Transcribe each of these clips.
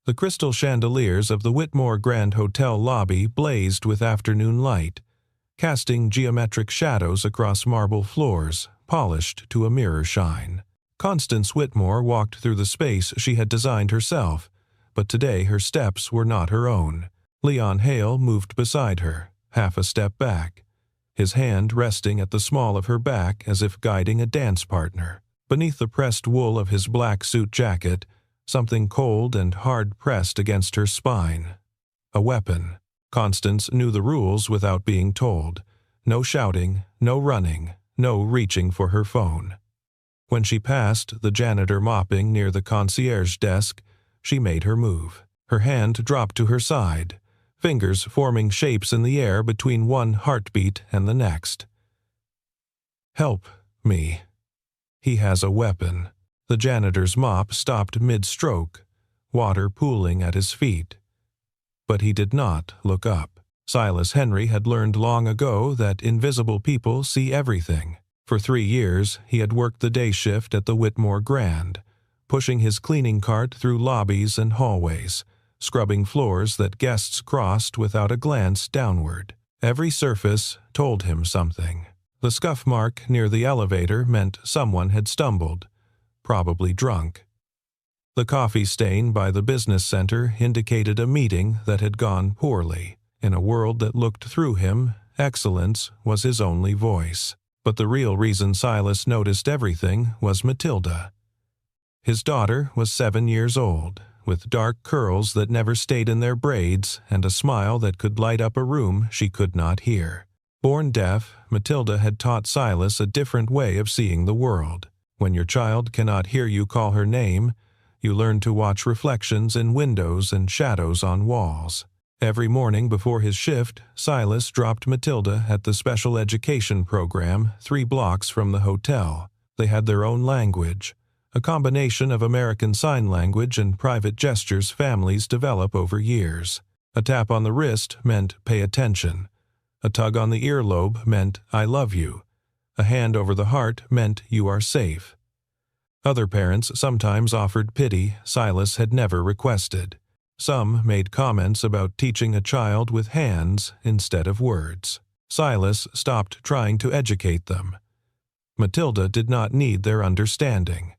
The crystal chandeliers of the Whitmore Grand Hotel lobby blazed with afternoon light, casting geometric shadows across marble floors, polished to a mirror shine. Constance Whitmore walked through the space she had designed herself, but today her steps were not her own. Leon Hale moved beside her, half a step back, his hand resting at the small of her back as if guiding a dance partner. Beneath the pressed wool of his black suit jacket, something cold and hard pressed against her spine. A weapon. Constance knew the rules without being told. No shouting, no running, no reaching for her phone. When she passed the janitor mopping near the concierge desk, she made her move. Her hand dropped to her side, fingers forming shapes in the air between one heartbeat and the next. "Help me. He has a weapon." The janitor's mop stopped mid-stroke, water pooling at his feet. But he did not look up. Silas Henry had learned long ago that invisible people see everything. For 3 years, he had worked the day shift at the Whitmore Grand, pushing his cleaning cart through lobbies and hallways, scrubbing floors that guests crossed without a glance downward. Every surface told him something. The scuff mark near the elevator meant someone had stumbled, probably drunk. The coffee stain by the business center indicated a meeting that had gone poorly. In a world that looked through him, excellence was his only voice. But the real reason Silas noticed everything was Matilda. His daughter was 7 years old, with dark curls that never stayed in their braids and a smile that could light up a room she could not hear. Born deaf, Matilda had taught Silas a different way of seeing the world. When your child cannot hear you call her name, you learn to watch reflections in windows and shadows on walls. Every morning before his shift, Silas dropped Matilda at the special education program 3 blocks from the hotel. They had their own language, a combination of American Sign Language and private gestures families develop over years. A tap on the wrist meant pay attention. A tug on the earlobe meant I love you. A hand over the heart meant you are safe. Other parents sometimes offered pity Silas had never requested. Some made comments about teaching a child with hands instead of words. Silas stopped trying to educate them. Matilda did not need their understanding.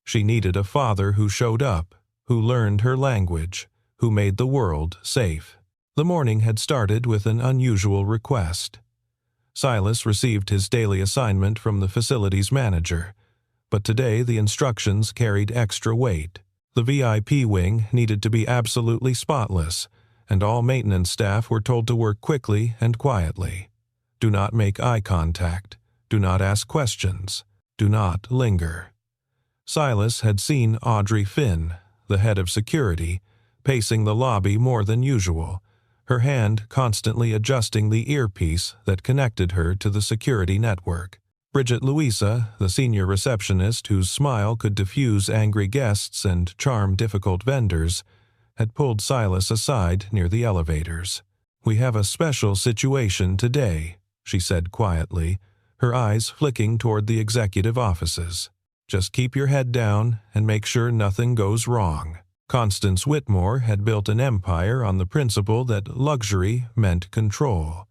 She needed a father who showed up, who learned her language, who made the world safe. The morning had started with an unusual request. Silas received his daily assignment from the facilities manager, but today the instructions carried extra weight. The VIP wing needed to be absolutely spotless, and all maintenance staff were told to work quickly and quietly. Do not make eye contact. Do not ask questions. Do not linger. Silas had seen Audrey Finn, the head of security, pacing the lobby more than usual, her hand constantly adjusting the earpiece that connected her to the security network. Bridget Louisa, the senior receptionist whose smile could diffuse angry guests and charm difficult vendors, had pulled Silas aside near the elevators. "We have a special situation today," she said quietly, her eyes flicking toward the executive offices. "Just keep your head down and make sure nothing goes wrong." Constance Whitmore had built an empire on the principle that luxury meant control.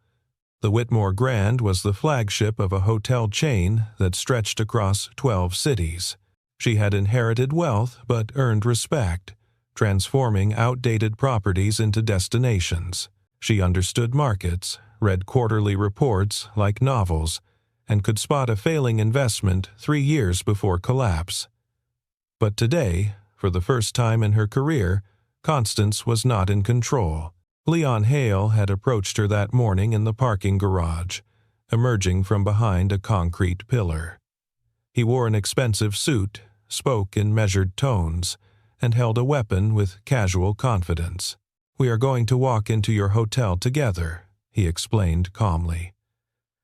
The Whitmore Grand was the flagship of a hotel chain that stretched across 12 cities. She had inherited wealth but earned respect, transforming outdated properties into destinations. She understood markets, read quarterly reports like novels, and could spot a failing investment 3 years before collapse. But today, for the first time in her career, Constance was not in control. Leon Hale had approached her that morning in the parking garage, emerging from behind a concrete pillar. He wore an expensive suit, spoke in measured tones, and held a weapon with casual confidence. "We are going to walk into your hotel together," he explained calmly.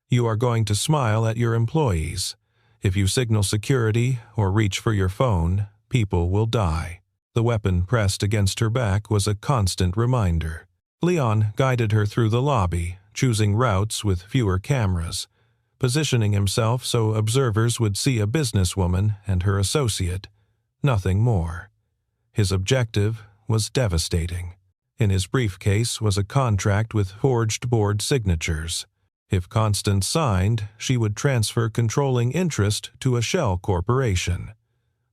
"You are going to smile at your employees. If you signal security or reach for your phone, people will die." The weapon pressed against her back was a constant reminder. Leon guided her through the lobby, choosing routes with fewer cameras, positioning himself so observers would see a businesswoman and her associate, nothing more. His objective was devastating. In his briefcase was a contract with forged board signatures. If Constance signed, she would transfer controlling interest to a shell corporation.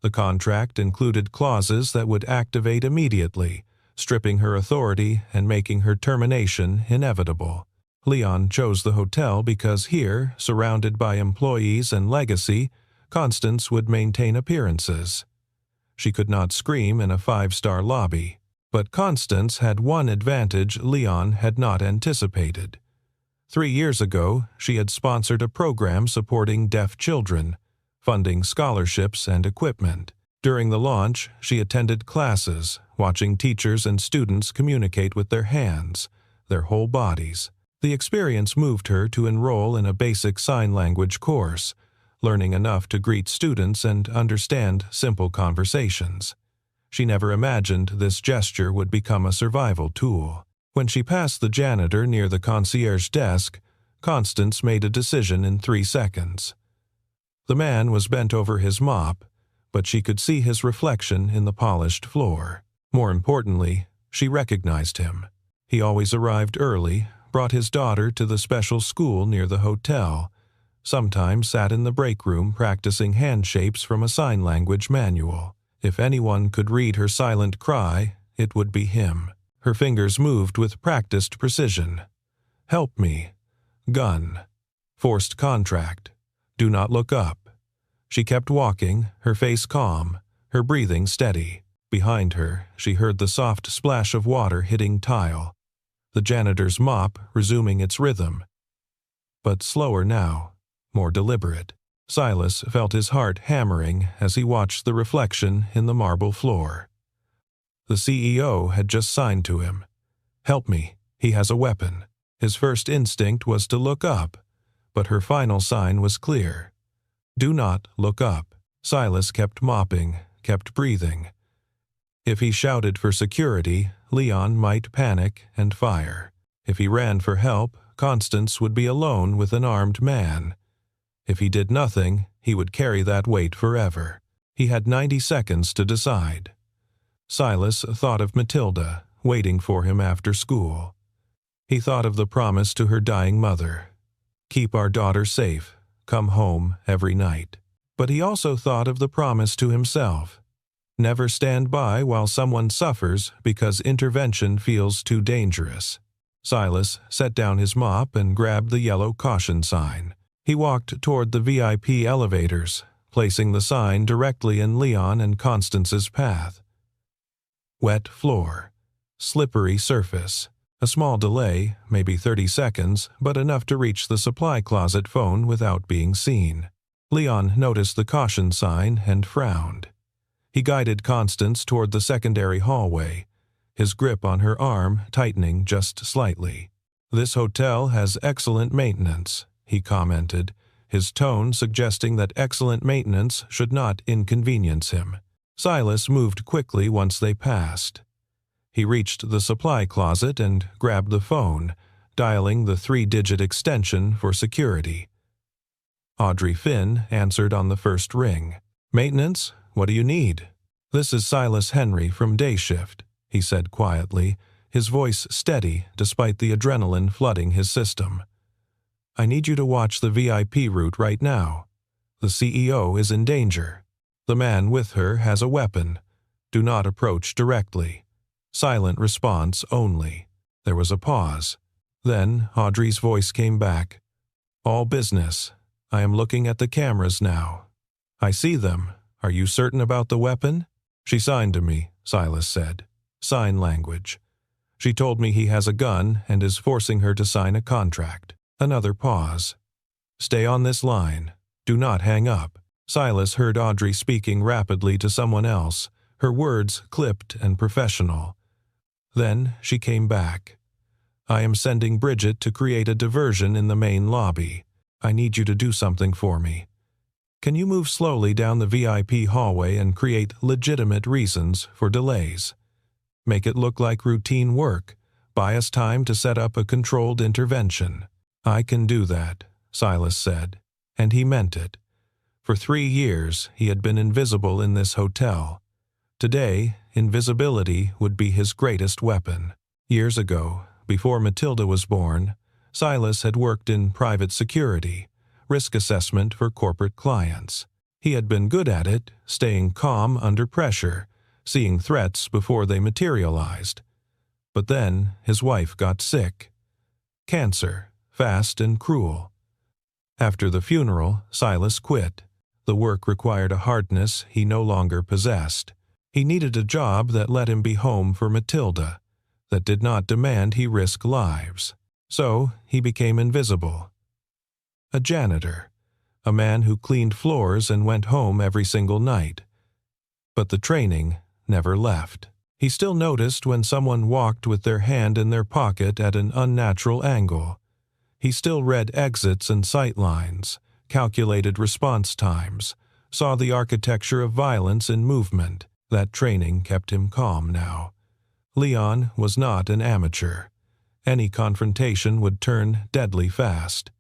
The contract included clauses that would activate immediately, stripping her authority and making her termination inevitable. Leon chose the hotel because here, surrounded by employees and legacy, Constance would maintain appearances. She could not scream in a five-star lobby, but Constance had one advantage Leon had not anticipated. 3 years ago, she had sponsored a program supporting deaf children, funding scholarships and equipment. During the launch, she attended classes, watching teachers and students communicate with their hands, their whole bodies. The experience moved her to enroll in a basic sign language course, learning enough to greet students and understand simple conversations. She never imagined this gesture would become a survival tool. When she passed the janitor near the concierge desk, Constance made a decision in 3 seconds. The man was bent over his mop, but she could see his reflection in the polished floor. More importantly, she recognized him. He always arrived early, brought his daughter to the special school near the hotel, sometimes sat in the break room practicing hand shapes from a sign language manual. If anyone could read her silent cry, it would be him. Her fingers moved with practiced precision. Help me. Gun. Forced contract. Do not look up. She kept walking, her face calm, her breathing steady. Behind her, she heard the soft splash of water hitting tile, the janitor's mop resuming its rhythm. But slower now, more deliberate. Silas felt his heart hammering as he watched the reflection in the marble floor. The CEO had just signed to him. Help me, he has a weapon. His first instinct was to look up, but her final sign was clear. Do not look up. Silas kept mopping, kept breathing. If he shouted for security, Leon might panic and fire. If he ran for help, Constance would be alone with an armed man. If he did nothing, he would carry that weight forever. He had 90 seconds to decide. Silas thought of Matilda, waiting for him after school. He thought of the promise to her dying mother. Keep our daughter safe. Come home every night. But he also thought of the promise to himself. Never stand by while someone suffers because intervention feels too dangerous. Silas set down his mop and grabbed the yellow caution sign. He walked toward the VIP elevators, placing the sign directly in Leon and Constance's path. Wet floor. Slippery surface. A small delay, maybe 30 seconds, but enough to reach the supply closet phone without being seen. Leon noticed the caution sign and frowned. He guided Constance toward the secondary hallway, his grip on her arm tightening just slightly. This hotel has excellent maintenance, he commented, his tone suggesting that excellent maintenance should not inconvenience him. Silas moved quickly once they passed. He reached the supply closet and grabbed the phone, dialing the 3-digit extension for security. Audrey Finn answered on the first ring. Maintenance? What do you need? This is Silas Henry from Day Shift, he said quietly, his voice steady despite the adrenaline flooding his system. I need you to watch the VIP route right now. The CEO is in danger. The man with her has a weapon. Do not approach directly. Silent response only. There was a pause. Then Audrey's voice came back. All business. I am looking at the cameras now. I see them. Are you certain about the weapon? She signed to me, Silas said. Sign language. She told me he has a gun and is forcing her to sign a contract. Another pause. Stay on this line. Do not hang up. Silas heard Audrey speaking rapidly to someone else, her words clipped and professional. Then she came back. I am sending Bridget to create a diversion in the main lobby. I need you to do something for me. Can you move slowly down the VIP hallway and create legitimate reasons for delays? Make it look like routine work. Buy us time to set up a controlled intervention. I can do that, Silas said, and he meant it. For 3 years, he had been invisible in this hotel. Today, invisibility would be his greatest weapon. Years ago, before Matilda was born, Silas had worked in private security, risk assessment for corporate clients. He had been good at it, staying calm under pressure, seeing threats before they materialized. But then his wife got sick. Cancer, fast and cruel. After the funeral, Silas quit. The work required a hardness he no longer possessed. He needed a job that let him be home for Matilda, that did not demand he risk lives. So he became invisible. A janitor, a man who cleaned floors and went home every single night. But the training never left. He still noticed when someone walked with their hand in their pocket at an unnatural angle. He still read exits and sight lines, calculated response times, saw the architecture of violence in movement. That training kept him calm now. Leon was not an amateur. Any confrontation would turn deadly fast.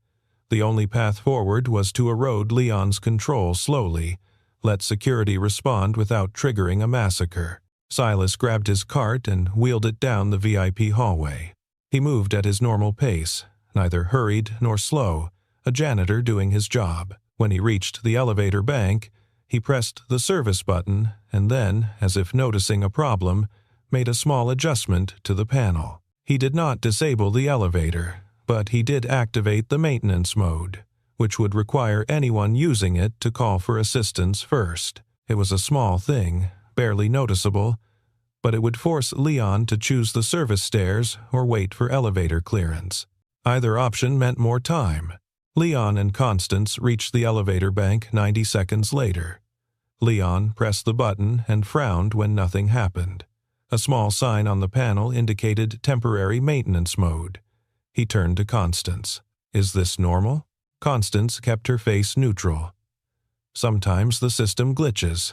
The only path forward was to erode Leon's control slowly, let security respond without triggering a massacre. Silas grabbed his cart and wheeled it down the VIP hallway. He moved at his normal pace, neither hurried nor slow, a janitor doing his job. When he reached the elevator bank, he pressed the service button and then, as if noticing a problem, made a small adjustment to the panel. He did not disable the elevator, but he did activate the maintenance mode, which would require anyone using it to call for assistance first. It was a small thing, barely noticeable, but it would force Leon to choose the service stairs or wait for elevator clearance. Either option meant more time. Leon and Constance reached the elevator bank 90 seconds later. Leon pressed the button and frowned when nothing happened. A small sign on the panel indicated temporary maintenance mode. He turned to Constance. "Is this normal?" Constance kept her face neutral. "Sometimes the system glitches."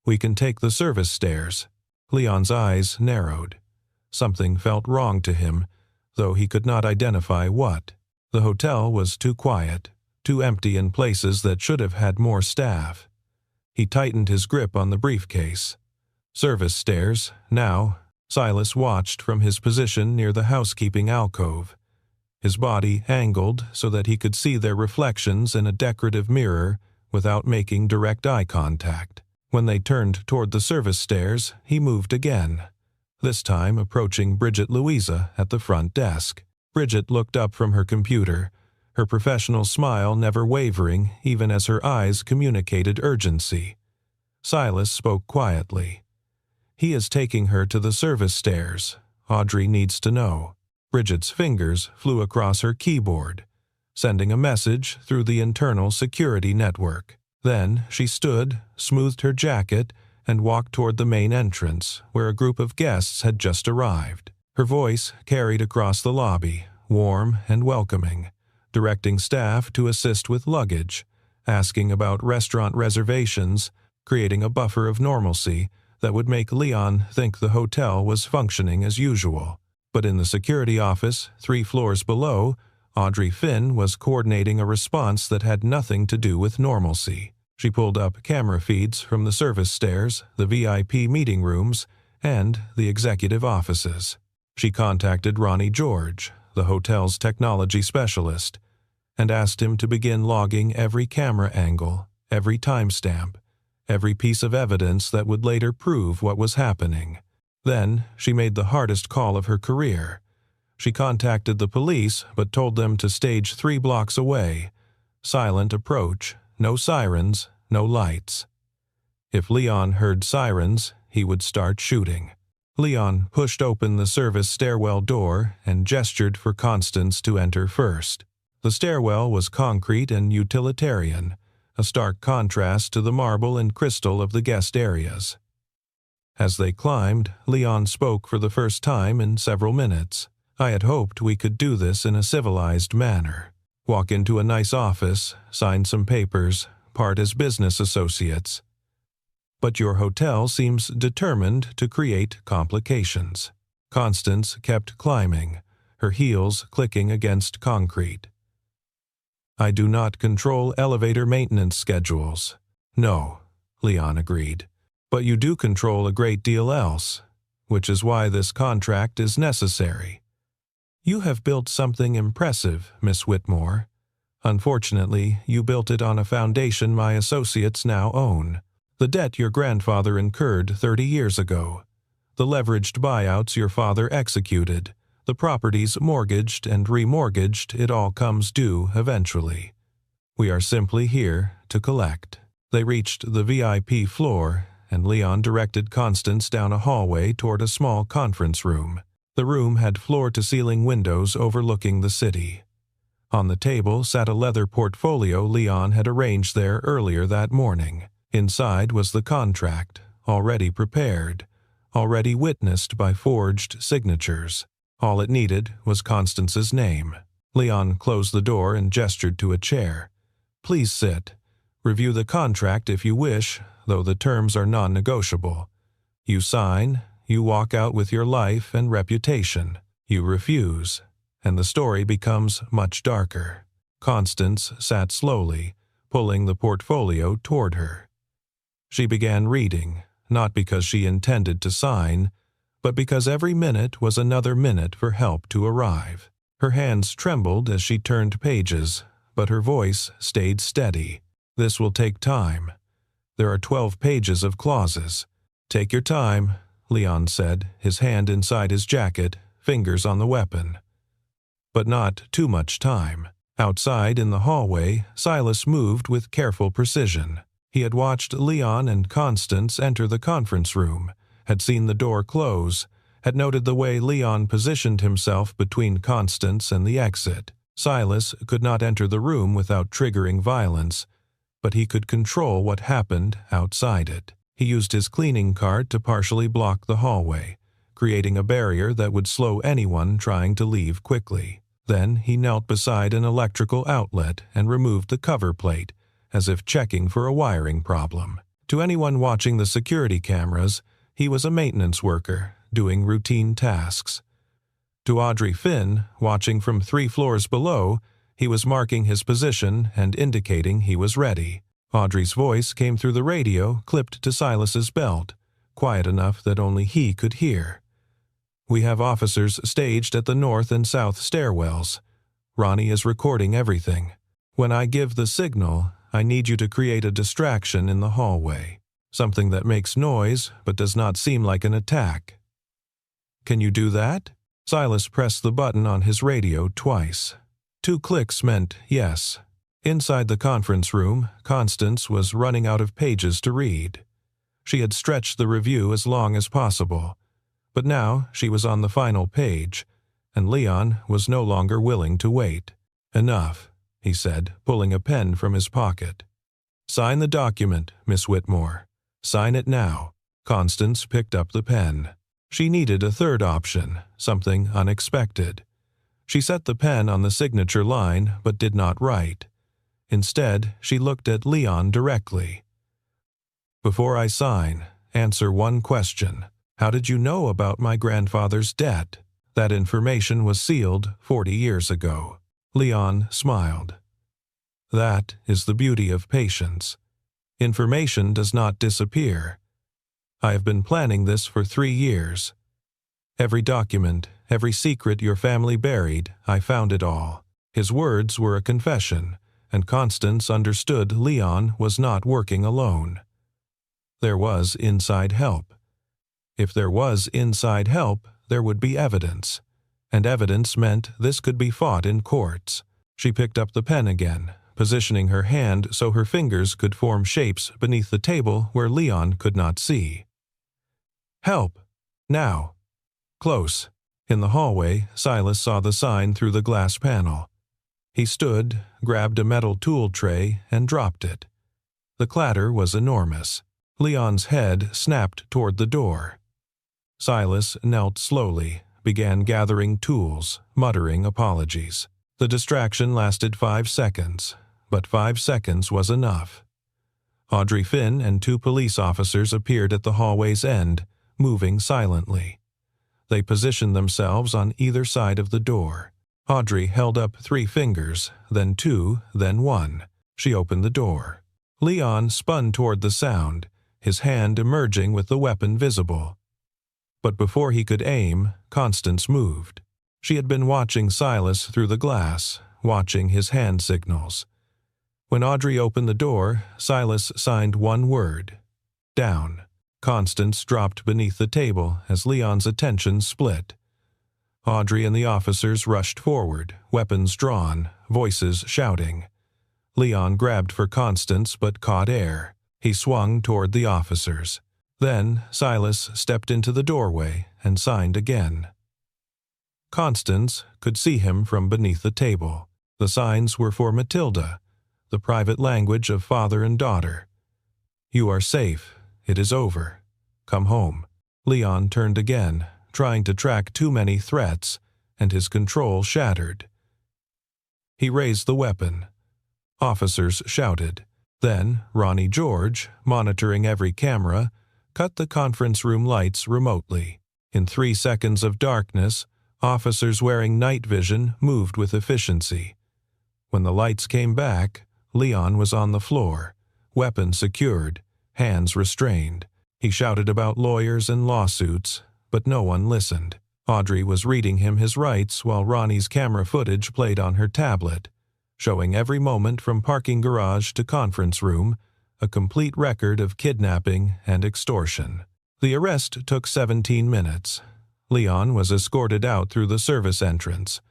"We can take the service stairs." Leon's eyes narrowed. Something felt wrong to him, though he could not identify what. The hotel was too quiet, too empty in places that should have had more staff. He tightened his grip on the briefcase. Service stairs, now. Silas watched from his position near the housekeeping alcove, his body angled so that he could see their reflections in a decorative mirror without making direct eye contact. When they turned toward the service stairs, he moved again, this time approaching Bridget Louisa at the front desk. Bridget looked up from her computer, her professional smile never wavering even as her eyes communicated urgency. Silas spoke quietly. "He is taking her to the service stairs. Audrey needs to know." Bridget's fingers flew across her keyboard, sending a message through the internal security network. Then she stood, smoothed her jacket, and walked toward the main entrance, where a group of guests had just arrived. Her voice carried across the lobby, warm and welcoming, directing staff to assist with luggage, asking about restaurant reservations, creating a buffer of normalcy that would make Leon think the hotel was functioning as usual. But in the security office, 3 floors below, Audrey Finn was coordinating a response that had nothing to do with normalcy. She pulled up camera feeds from the service stairs, the VIP meeting rooms, and the executive offices. She contacted Ronnie George, the hotel's technology specialist, and asked him to begin logging every camera angle, every timestamp, every piece of evidence that would later prove what was happening. Then she made the hardest call of her career. She contacted the police but told them to stage 3 blocks away. Silent approach, no sirens, no lights. If Leon heard sirens, he would start shooting. Leon pushed open the service stairwell door and gestured for Constance to enter first. The stairwell was concrete and utilitarian, a stark contrast to the marble and crystal of the guest areas. As they climbed, Leon spoke for the first time in several minutes. "I had hoped we could do this in a civilized manner. Walk into a nice office, sign some papers, part as business associates. But your hotel seems determined to create complications." Constance kept climbing, her heels clicking against concrete. "I do not control elevator maintenance schedules." "No," Leon agreed. But you do control a great deal else, which is why this contract is necessary. You have built something impressive, Miss Whitmore. Unfortunately, you built it on a foundation my associates now own. The debt your grandfather incurred 30 years ago, the leveraged buyouts your father executed, the properties mortgaged and remortgaged, it all comes due eventually. We are simply here to collect. They reached the VIP floor, and Leon directed Constance down a hallway toward a small conference room. The room had floor-to-ceiling windows overlooking the city. On the table sat a leather portfolio Leon had arranged there earlier that morning. Inside was the contract, already prepared, already witnessed by forged signatures. All it needed was Constance's name. Leon closed the door and gestured to a chair. "Please sit. Review the contract if you wish, though the terms are non-negotiable. You sign, you walk out with your life and reputation. You refuse, and the story becomes much darker." Constance sat slowly, pulling the portfolio toward her. She began reading, not because she intended to sign, but because every minute was another minute for help to arrive. Her hands trembled as she turned pages, but her voice stayed steady. "This will take time. There are 12 pages of clauses. Take your time," Leon said, his hand inside his jacket, fingers on the weapon. But not too much time. Outside in the hallway, Silas moved with careful precision. He had watched Leon and Constance enter the conference room, had seen the door close, had noted the way Leon positioned himself between Constance and the exit. Silas could not enter the room without triggering violence, but he could control what happened outside it. He used his cleaning cart to partially block the hallway, creating a barrier that would slow anyone trying to leave quickly. Then he knelt beside an electrical outlet and removed the cover plate, as if checking for a wiring problem. To anyone watching the security cameras, he was a maintenance worker, doing routine tasks. To Audrey Finn, watching from 3 floors below, he was marking his position and indicating he was ready. Audrey's voice came through the radio, clipped to Silas's belt, quiet enough that only he could hear. "We have officers staged at the north and south stairwells. Ronnie is recording everything. When I give the signal, I need you to create a distraction in the hallway. Something that makes noise but does not seem like an attack. Can you do that?" Silas pressed the button on his radio twice. 2 clicks meant yes. Inside the conference room, Constance was running out of pages to read. She had stretched the review as long as possible, but now she was on the final page, and Leon was no longer willing to wait. "Enough," he said, pulling a pen from his pocket. "Sign the document, Miss Whitmore. Sign it now." Constance picked up the pen. She needed a third option, something unexpected. She set the pen on the signature line but did not write. Instead, she looked at Leon directly. "Before I sign, answer one question. How did you know about my grandfather's debt? That information was sealed 40 years ago." Leon smiled. "That is the beauty of patience. Information does not disappear. I have been planning this for 3 years. Every document, every secret your family buried, I found it all." His words were a confession, and Constance understood Leon was not working alone. There was inside help. If there was inside help, there would be evidence, and evidence meant this could be fought in courts. She picked up the pen again, positioning her hand so her fingers could form shapes beneath the table where Leon could not see. "Help! Now!" Close. In the hallway, Silas saw the sign through the glass panel. He stood, grabbed a metal tool tray, and dropped it. The clatter was enormous. Leon's head snapped toward the door. Silas knelt slowly, began gathering tools, muttering apologies. The distraction lasted 5 seconds, but 5 seconds was enough. Audrey Finn and 2 police officers appeared at the hallway's end, moving silently. They positioned themselves on either side of the door. Audrey held up 3 fingers, then 2, then 1. She opened the door. Leon spun toward the sound, his hand emerging with the weapon visible. But before he could aim, Constance moved. She had been watching Silas through the glass, watching his hand signals. When Audrey opened the door, Silas signed one word: down. Constance dropped beneath the table as Leon's attention split. Audrey and the officers rushed forward, weapons drawn, voices shouting. Leon grabbed for Constance but caught air. He swung toward the officers. Then Silas stepped into the doorway and signed again. Constance could see him from beneath the table. The signs were for Matilda, the private language of father and daughter. You are safe. It is over. Come home. Leon turned again, trying to track too many threats, and his control shattered. He raised the weapon. Officers shouted. Then Ronnie George, monitoring every camera, cut the conference room lights remotely. In 3 seconds of darkness, officers wearing night vision moved with efficiency. When the lights came back, Leon was on the floor, weapon secured, hands restrained. He shouted about lawyers and lawsuits, but no one listened. Audrey was reading him his rights while Ronnie's camera footage played on her tablet, showing every moment from parking garage to conference room, a complete record of kidnapping and extortion. The arrest took 17 minutes. Leon was escorted out through the service entrance.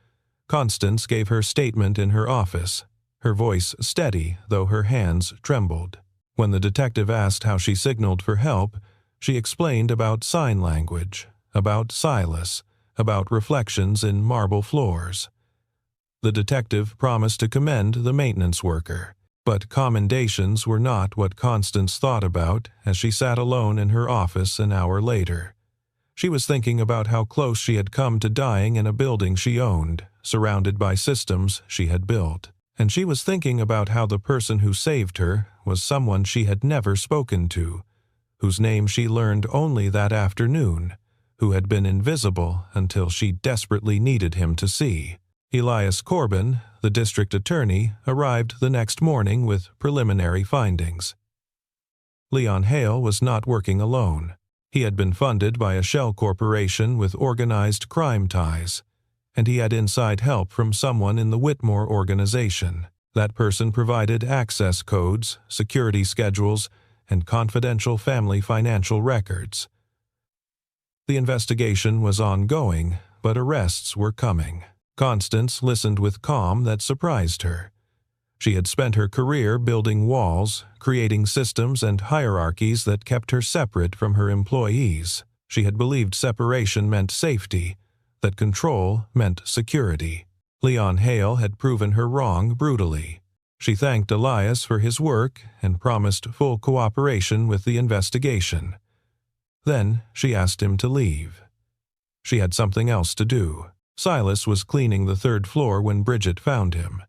Constance gave her statement in her office, her voice steady though her hands trembled. When the detective asked how she signaled for help, she explained about sign language, about Silas, about reflections in marble floors. The detective promised to commend the maintenance worker, but commendations were not what Constance thought about as she sat alone in her office an hour later. She was thinking about how close she had come to dying in a building she owned, surrounded by systems she had built. And she was thinking about how the person who saved her was someone she had never spoken to, whose name she learned only that afternoon, who had been invisible until she desperately needed him to see. Elias Corbin, the district attorney, arrived the next morning with preliminary findings. Leon Hale was not working alone. He had been funded by a shell corporation with organized crime ties, and he had inside help from someone in the Whitmore organization. That person provided access codes, security schedules, and confidential family financial records. The investigation was ongoing, but arrests were coming. Constance listened with calm that surprised her. She had spent her career building walls, creating systems and hierarchies that kept her separate from her employees. She had believed separation meant safety, that control meant security. Leon Hale had proven her wrong brutally. She thanked Elias for his work and promised full cooperation with the investigation. Then she asked him to leave. She had something else to do. Silas was cleaning the 3rd floor when Bridget found him.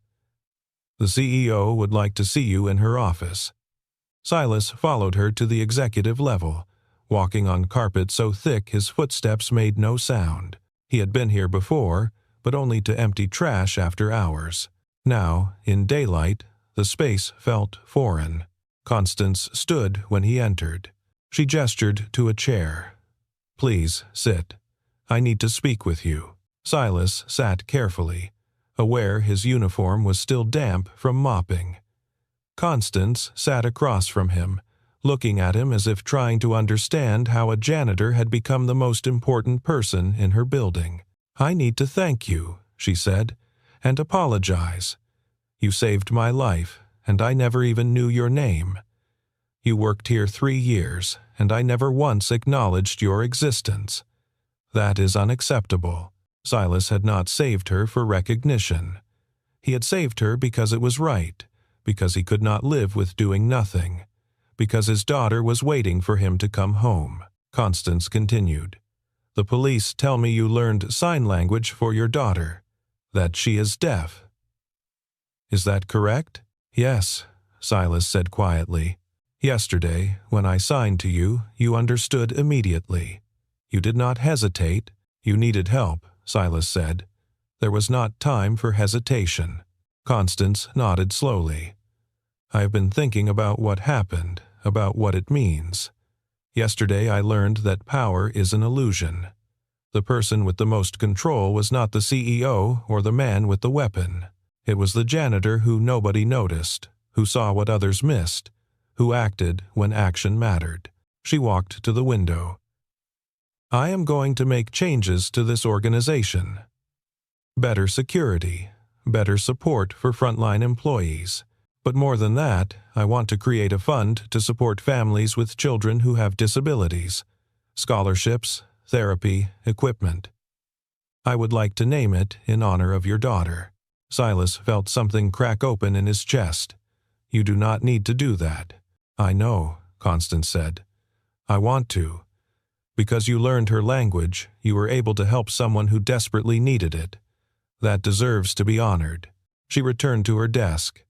The CEO would like to see you in her office. Silas followed her to the executive level, walking on carpet so thick his footsteps made no sound. He had been here before, but only to empty trash after hours. Now, in daylight, the space felt foreign. Constance stood when he entered. She gestured to a chair. Please, sit. I need to speak with you. Silas sat carefully, aware his uniform was still damp from mopping. Constance sat across from him, looking at him as if trying to understand how a janitor had become the most important person in her building. I need to thank you, she said, and apologize. You saved my life, and I never even knew your name. You worked here 3 years, and I never once acknowledged your existence. That is unacceptable. Silas had not saved her for recognition. He had saved her because it was right, because he could not live with doing nothing, because his daughter was waiting for him to come home. Constance continued. The police tell me you learned sign language for your daughter, that she is deaf. Is that correct? Yes, Silas said quietly. Yesterday, when I signed to you, you understood immediately. You did not hesitate. You needed help, Silas said. There was not time for hesitation. Constance nodded slowly. I have been thinking about what happened, about what it means. Yesterday I learned that power is an illusion. The person with the most control was not the CEO or the man with the weapon. It was the janitor who nobody noticed, who saw what others missed, who acted when action mattered. She walked to the window. I am going to make changes to this organization. Better security, better support for frontline employees. But more than that, I want to create a fund to support families with children who have disabilities, scholarships, therapy, equipment. I would like to name it in honor of your daughter. Silas felt something crack open in his chest. You do not need to do that. I know, Constance said. I want to. Because you learned her language, you were able to help someone who desperately needed it. That deserves to be honored. She returned to her desk.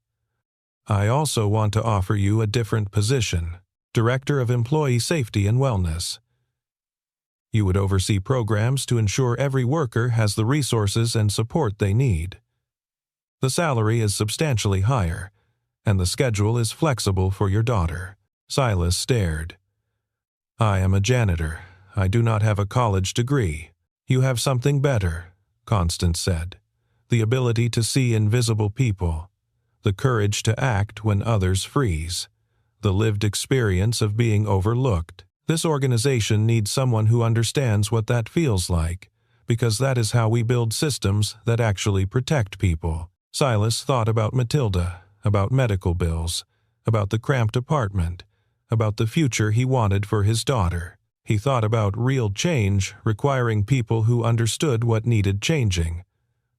I also want to offer you a different position, Director of Employee Safety and Wellness. You would oversee programs to ensure every worker has the resources and support they need. The salary is substantially higher, and the schedule is flexible for your daughter. Silas stared. I am a janitor. I do not have a college degree. You have something better, Constance said. The ability to see invisible people. The courage to act when others freeze. The lived experience of being overlooked. This organization needs someone who understands what that feels like, because that is how we build systems that actually protect people. Silas thought about Matilda, about medical bills, about the cramped apartment, about the future he wanted for his daughter. He thought about real change requiring people who understood what needed changing,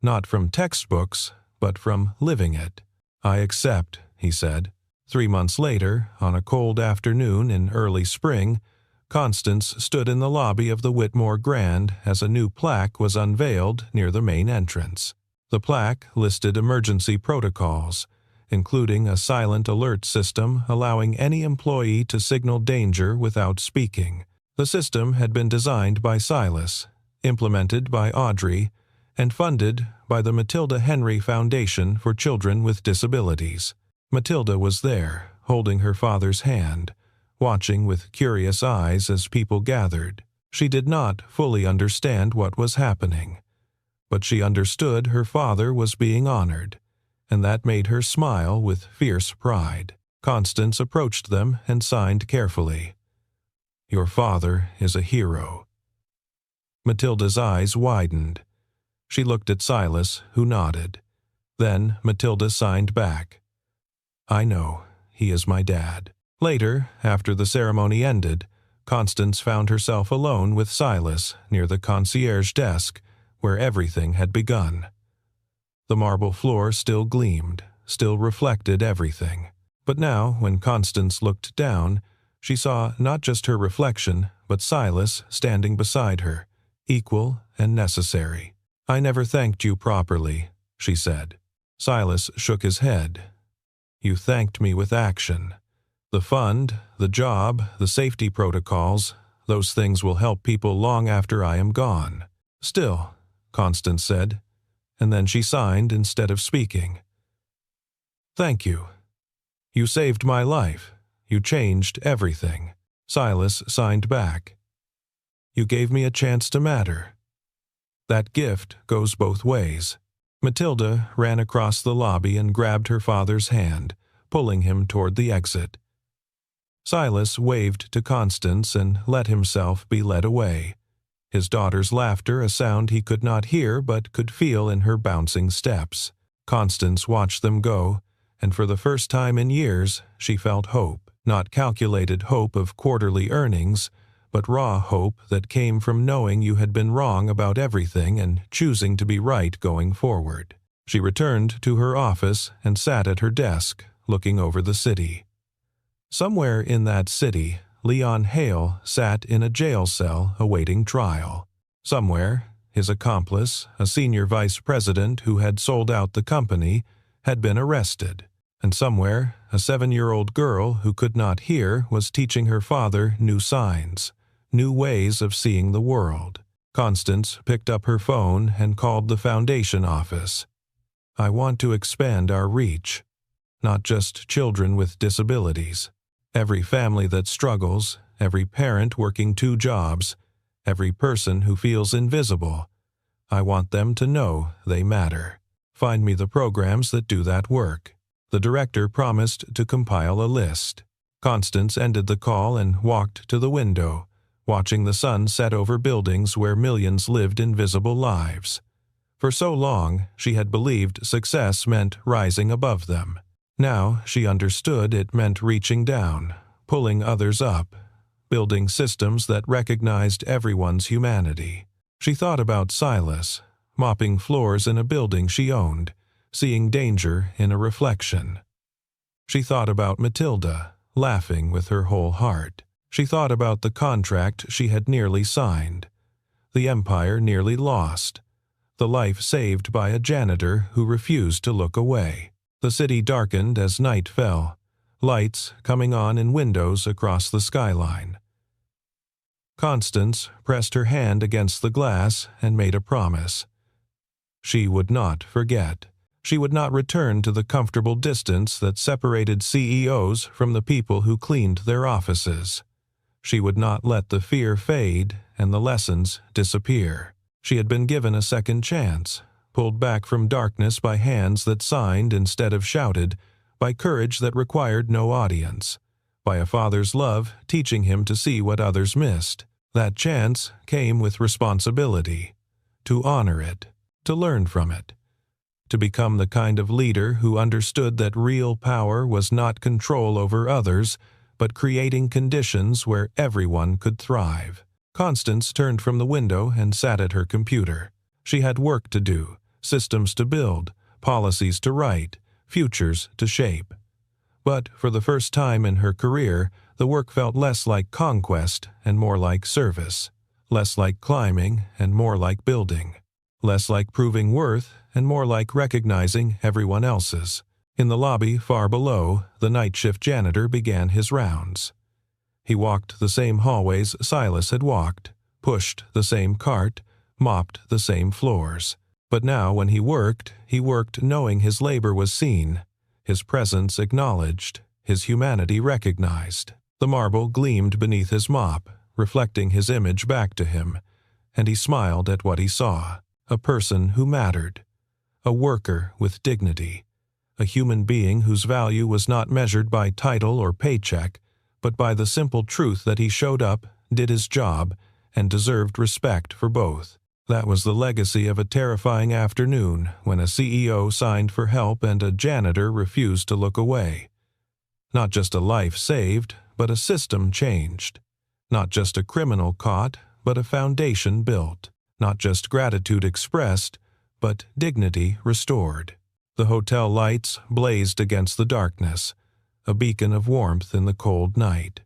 not from textbooks, but from living it. I accept, he said. 3 months later, on a cold afternoon in early spring, Constance stood in the lobby of the Whitmore Grand as a new plaque was unveiled near the main entrance. The plaque listed emergency protocols, including a silent alert system allowing any employee to signal danger without speaking. The system had been designed by Silas, implemented by Audrey, and funded by the Matilda Henry Foundation for Children with Disabilities. Matilda was there, holding her father's hand, watching with curious eyes as people gathered. She did not fully understand what was happening, but she understood her father was being honored, and that made her smile with fierce pride. Constance approached them and signed carefully. Your father is a hero. Matilda's eyes widened. She looked at Silas, who nodded. Then Matilda signed back. I know, he is my dad. Later, after the ceremony ended, Constance found herself alone with Silas near the concierge desk where everything had begun. The marble floor still gleamed, still reflected everything. But now, when Constance looked down, she saw not just her reflection, but Silas standing beside her, equal and necessary. I never thanked you properly, she said. Silas shook his head. You thanked me with action. The fund, the job, the safety protocols, those things will help people long after I am gone. Still, Constance said, and then she signed instead of speaking. Thank you. You saved my life. You changed everything. Silas signed back. You gave me a chance to matter. That gift goes both ways. Matilda ran across the lobby and grabbed her father's hand, pulling him toward the exit. Silas waved to Constance and let himself be led away, his daughter's laughter a sound he could not hear but could feel in her bouncing steps. Constance watched them go, and for the first time in years she felt hope, not calculated hope of quarterly earnings, but raw hope that came from knowing you had been wrong about everything and choosing to be right going forward. She returned to her office and sat at her desk, looking over the city. Somewhere in that city, Leon Hale sat in a jail cell awaiting trial. Somewhere, his accomplice, a senior vice president who had sold out the company, had been arrested. And somewhere, a 7-year-old girl who could not hear was teaching her father new signs, new ways of seeing the world. Constance picked up her phone and called the foundation office. I want to expand our reach. Not just children with disabilities. Every family that struggles, every parent working 2 jobs, every person who feels invisible. I want them to know they matter. Find me the programs that do that work." The director promised to compile a list. Constance ended the call and walked to the window, watching the sun set over buildings where millions lived invisible lives. For so long, she had believed success meant rising above them. Now she understood it meant reaching down, pulling others up, building systems that recognized everyone's humanity. She thought about Silas, mopping floors in a building she owned, seeing danger in a reflection. She thought about Matilda, laughing with her whole heart. She thought about the contract she had nearly signed, the empire nearly lost, the life saved by a janitor who refused to look away. The city darkened as night fell, lights coming on in windows across the skyline. Constance pressed her hand against the glass and made a promise. She would not forget. She would not return to the comfortable distance that separated CEOs from the people who cleaned their offices. She would not let the fear fade and the lessons disappear. She had been given a second chance, pulled back from darkness by hands that signed instead of shouted, by courage that required no audience, by a father's love teaching him to see what others missed. That chance came with responsibility, to honor it, to learn from it, to become the kind of leader who understood that real power was not control over others, but creating conditions where everyone could thrive. Constance turned from the window and sat at her computer. She had work to do, systems to build, policies to write, futures to shape. But for the first time in her career, the work felt less like conquest and more like service, less like climbing and more like building, less like proving worth and more like recognizing everyone else's. In the lobby far below, the night shift janitor began his rounds. He walked the same hallways Silas had walked, pushed the same cart, mopped the same floors. But now when he worked knowing his labor was seen, his presence acknowledged, his humanity recognized. The marble gleamed beneath his mop, reflecting his image back to him, and he smiled at what he saw. A person who mattered, a worker with dignity, a human being whose value was not measured by title or paycheck, but by the simple truth that he showed up, did his job, and deserved respect for both. That was the legacy of a terrifying afternoon when a CEO signed for help and a janitor refused to look away. Not just a life saved, but a system changed. Not just a criminal caught, but a foundation built. Not just gratitude expressed, but dignity restored. The hotel lights blazed against the darkness, a beacon of warmth in the cold night.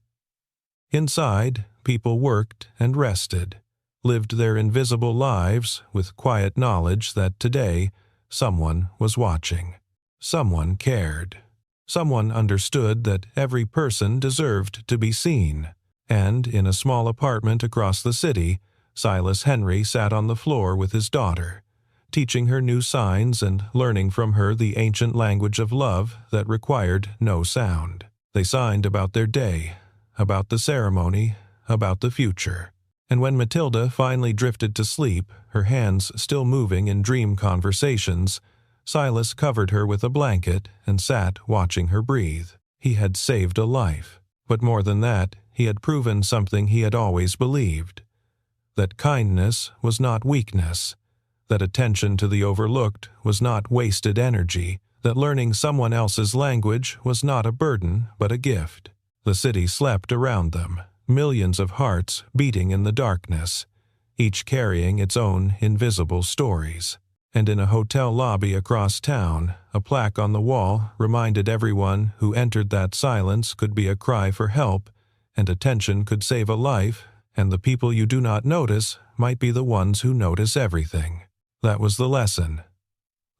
Inside, people worked and rested, lived their invisible lives with quiet knowledge that today someone was watching. Someone cared. Someone understood that every person deserved to be seen. And in a small apartment across the city, Silas Henry sat on the floor with his daughter, teaching her new signs and learning from her the ancient language of love that required no sound. They signed about their day, about the ceremony, about the future. And when Matilda finally drifted to sleep, her hands still moving in dream conversations, Silas covered her with a blanket and sat watching her breathe. He had saved a life. But more than that, he had proven something he had always believed. That kindness was not weakness, that attention to the overlooked was not wasted energy, that learning someone else's language was not a burden but a gift. The city slept around them, millions of hearts beating in the darkness, each carrying its own invisible stories. And in a hotel lobby across town, a plaque on the wall reminded everyone who entered that silence could be a cry for help, and attention could save a life, and the people you do not notice might be the ones who notice everything. That was the lesson.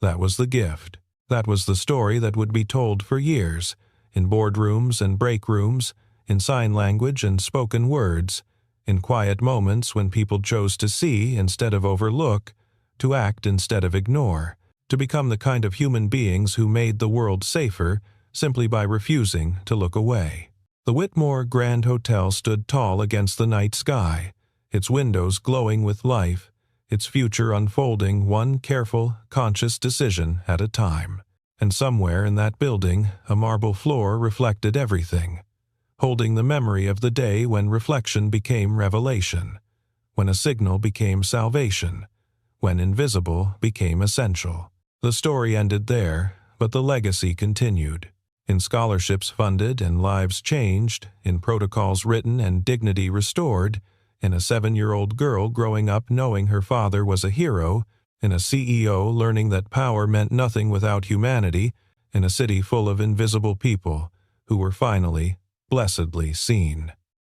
That was the gift. That was the story that would be told for years, in boardrooms and break rooms, in sign language and spoken words, in quiet moments when people chose to see instead of overlook, to act instead of ignore, to become the kind of human beings who made the world safer simply by refusing to look away. The Whitmore Grand Hotel stood tall against the night sky, its windows glowing with life, its future unfolding one careful, conscious decision at a time. And somewhere in that building, a marble floor reflected everything, holding the memory of the day when reflection became revelation, when a signal became salvation, when invisible became essential. The story ended there, but the legacy continued. In scholarships funded and lives changed, in protocols written and dignity restored, in a 7-year-old girl growing up knowing her father was a hero, in a CEO learning that power meant nothing without humanity, in a city full of invisible people who were finally, blessedly seen.